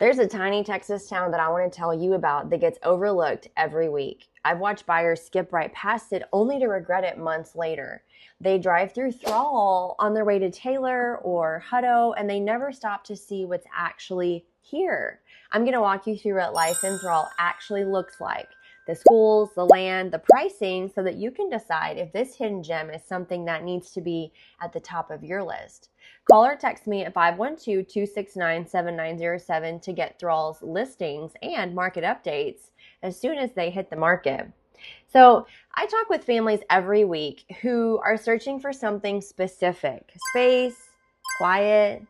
There's a tiny Texas town that I want to tell you about that gets overlooked every week. I've watched buyers skip right past it only to regret it months later. They drive through Thrall on their way to Taylor or Hutto, and they never stop to see what's actually here. I'm going to walk you through what life in Thrall actually looks like. The schools, the land, the pricing, so that you can decide if this hidden gem is something that needs to be at the top of your list. Call or text me at 512-269-7907 to get Thrall's listings and market updates as soon as they hit the market. So I talk with families every week who are searching for something specific: space, quiet,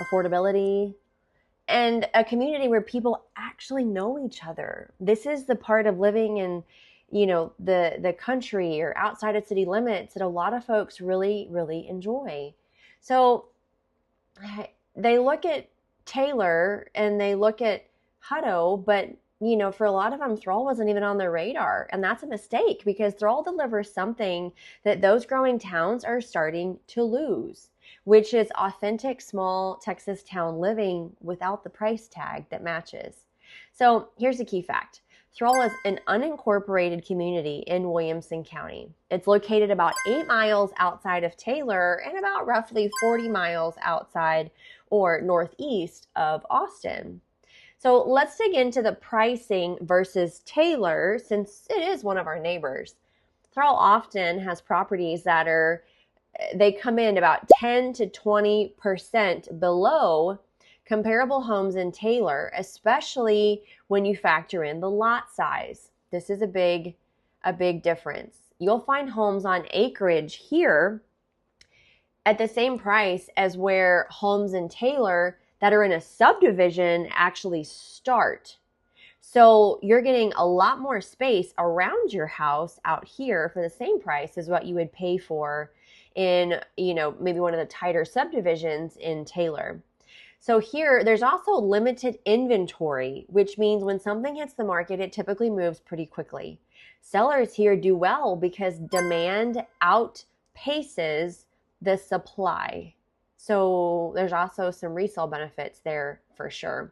affordability, and a community where people actually know each other. This is the part of living in, the country or outside of city limits that a lot of folks really, really enjoy. So they look at Taylor and they look at Hutto, but for a lot of them, Thrall wasn't even on their radar. And that's a mistake, because Thrall delivers something that those growing towns are starting to lose, which is authentic small Texas town living without the price tag that matches. So here's a key fact. Thrall is an unincorporated community in Williamson County. It's located about 8 miles outside of Taylor and about roughly 40 miles outside or northeast of Austin. So let's dig into the pricing versus Taylor, since it is one of our neighbors. Thrall often has properties that they come in about 10 to 20% below comparable homes in Taylor, especially when you factor in the lot size. This is a big difference. You'll find homes on acreage here at the same price as where homes in Taylor that are in a subdivision actually start. So you're getting a lot more space around your house out here for the same price as what you would pay for in, maybe one of the tighter subdivisions in Taylor. So here, there's also limited inventory, which means when something hits the market, it typically moves pretty quickly. Sellers here do well because demand outpaces the supply. So there's also some resale benefits there for sure.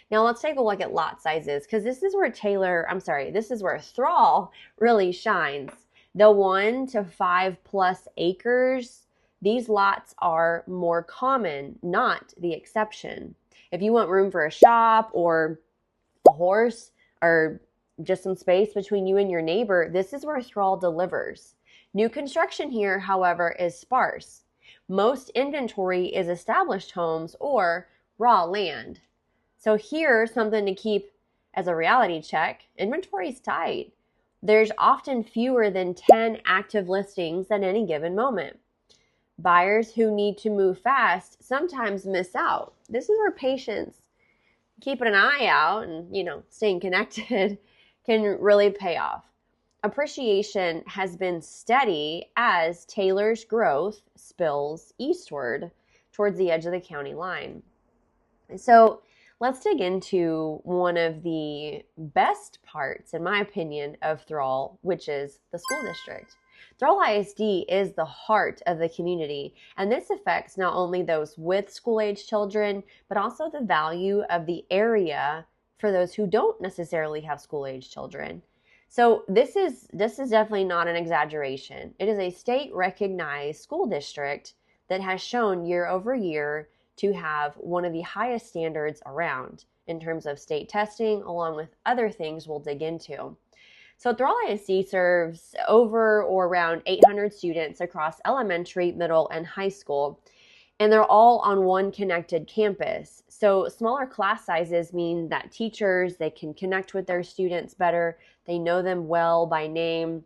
Now let's take a look at lot sizes, because this is where Thrall really shines. The 1 to 5 plus acres, these lots are more common, not the exception. If you want room for a shop or a horse or just some space between you and your neighbor, this is where Thrall delivers. New construction here, however, is sparse. Most inventory is established homes or raw land. So here's something to keep as a reality check. Inventory is tight. There's often fewer than 10 active listings at any given moment. Buyers who need to move fast sometimes miss out. This is where patience, keeping an eye out and, staying connected can really pay off. Appreciation has been steady as Taylor's growth spills eastward towards the edge of the county line. So let's dig into one of the best parts, in my opinion, of Thrall, which is the school district. Thrall ISD is the heart of the community, and this affects not only those with school-age children, but also the value of the area for those who don't necessarily have school-age children. So this is definitely not an exaggeration. It is a state-recognized school district that has shown year over year to have one of the highest standards around in terms of state testing, along with other things we'll dig into. So Thrall ISD serves over or around 800 students across elementary, middle, and high school, and they're all on one connected campus. So smaller class sizes mean that teachers, they can connect with their students better. They know them well by name.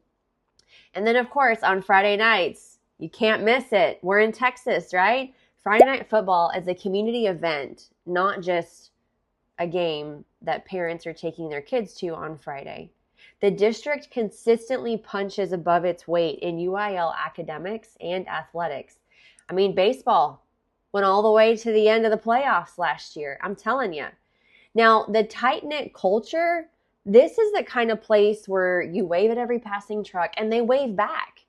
And then, of course, on Friday nights, you can't miss it. We're in Texas, right? Friday night football is a community event, not just a game that parents are taking their kids to on Friday. The district consistently punches above its weight in UIL academics and athletics. I mean, baseball went all the way to the end of the playoffs last year. I'm telling you. Now, the tight-knit culture, this is the kind of place where you wave at every passing truck and they wave back.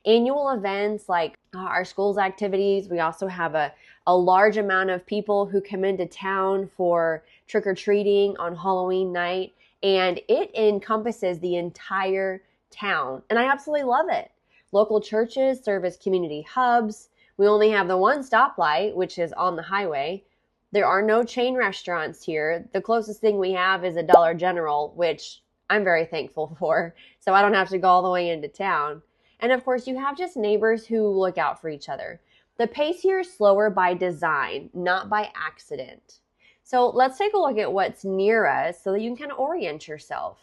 Annual events like our school's activities. We also have a a large amount of people who come into town for trick-or-treating on Halloween night, and it encompasses the entire town, and I absolutely love it. Local churches serve as community hubs. We only have the one stoplight, which is on the highway. There are no chain restaurants here. The closest thing we have is a Dollar General, which I'm very thankful for, so I don't have to go all the way into town. And of course, you have just neighbors who look out for each other. The pace here is slower by design, not by accident. So let's take a look at what's near us so that you can kind of orient yourself.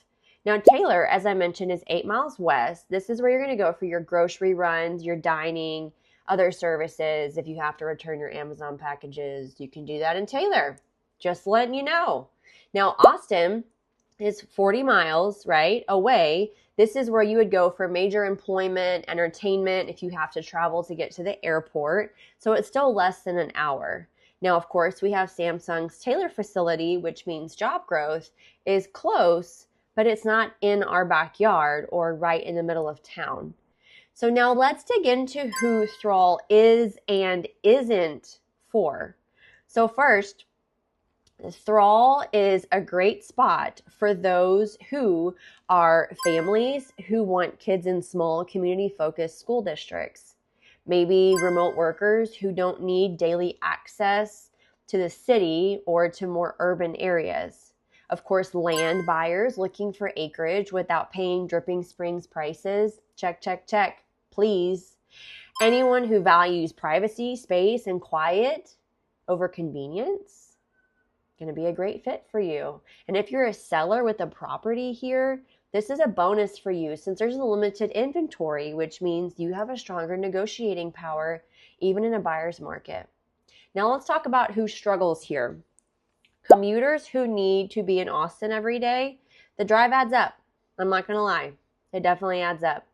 Now, Taylor, as I mentioned, is 8 miles west. This is where you're going to go for your grocery runs, your dining, other services. If you have to return your Amazon packages, you can do that in Taylor. Just letting you know. Now, Austin is 40 miles, right, away. This is where you would go for major employment, entertainment, if you have to travel to get to the airport. So it's still less than an hour. Now, of course, we have Samsung's Taylor facility, which means job growth is close, but it's not in our backyard or right in the middle of town. So now let's dig into who Thrall is and isn't for. So first, Thrall is a great spot for those who are families who want kids in small community-focused school districts. Maybe remote workers who don't need daily access to the city or to more urban areas. Of course, land buyers looking for acreage without paying Dripping Springs prices. Check, check, check, please. Anyone who values privacy, space, and quiet over convenience. Going to be a great fit for you. And if you're a seller with a property here, this is a bonus for you since there's a limited inventory, which means you have a stronger negotiating power even in a buyer's market. Now let's talk about who struggles here. Commuters who need to be in Austin every day, the drive adds up. I'm not going to lie. It definitely adds up.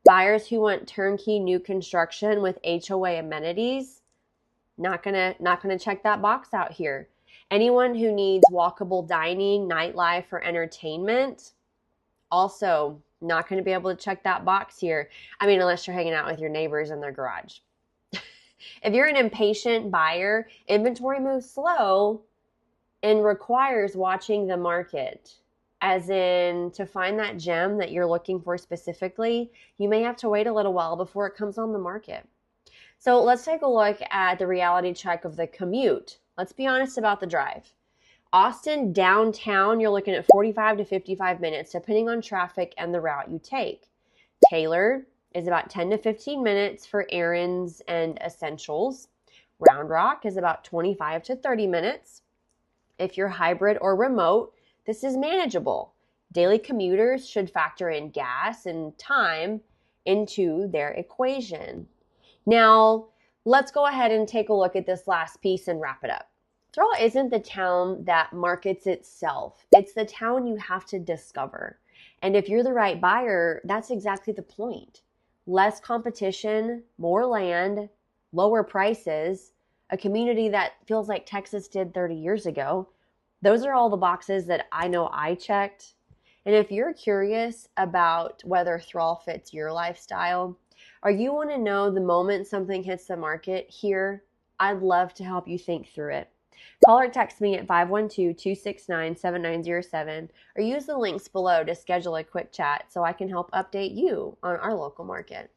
Buyers who want turnkey new construction with HOA amenities, not gonna check that box out here. Anyone who needs walkable dining, nightlife, or entertainment, also not going to be able to check that box here. I mean, unless you're hanging out with your neighbors in their garage. If you're an impatient buyer, inventory moves slow and requires watching the market. As in, to find that gem that you're looking for specifically, you may have to wait a little while before it comes on the market. So let's take a look at the reality check of the commute. Let's be honest about the drive. Austin downtown, you're looking at 45 to 55 minutes, depending on traffic and the route you take. Taylor is about 10 to 15 minutes for errands and essentials. Round Rock is about 25 to 30 minutes. If you're hybrid or remote, this is manageable. Daily commuters should factor in gas and time into their equation. Now, let's go ahead and take a look at this last piece and wrap it up. Thrall isn't the town that markets itself. It's the town you have to discover. And if you're the right buyer, that's exactly the point. Less competition, more land, lower prices, a community that feels like Texas did 30 years ago. Those are all the boxes that I know I checked. And if you're curious about whether Thrall fits your lifestyle, or you want to know the moment something hits the market here, I'd love to help you think through it. Call or text me at 512-269-7907 or use the links below to schedule a quick chat so I can help update you on our local market.